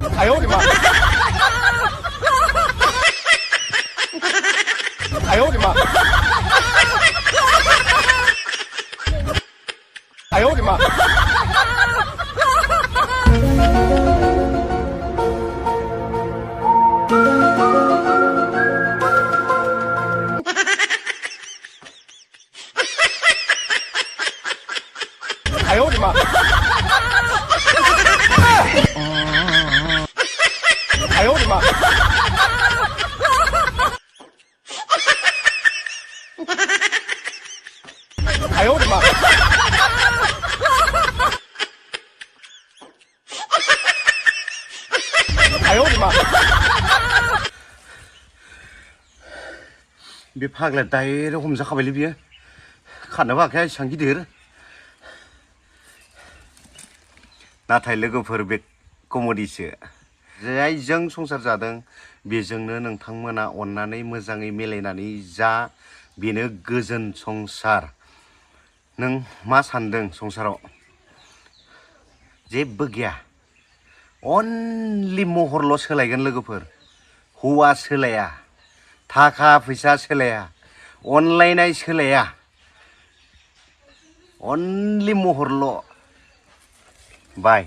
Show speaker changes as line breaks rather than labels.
哎呦我的妈！哎呦我的妈！哎呦我的妈！哎呦我的妈！哎呦我的妈！哎呦我的妈！哎呦我的妈！बे फाग्लाया डाइरेक्ट हमजाखाबायलै बियो खारनोबो हाखाया एसां गिदिर नाथाय लोगोफोर बे कमेडिसो जायजों संसार जादों बेजोंनो नोंथांमोना अननानै मोजाङै मिलायनानै जा बेनो गोजोन संसार नों मा सान्दों संसाराव जेबो गैया अनलि महरल' सोलायगोन लोगोफोर हौवा सोलाया थाखा फैसा सोलाया अनलायनाय सोलाया अनलि महरल' बाय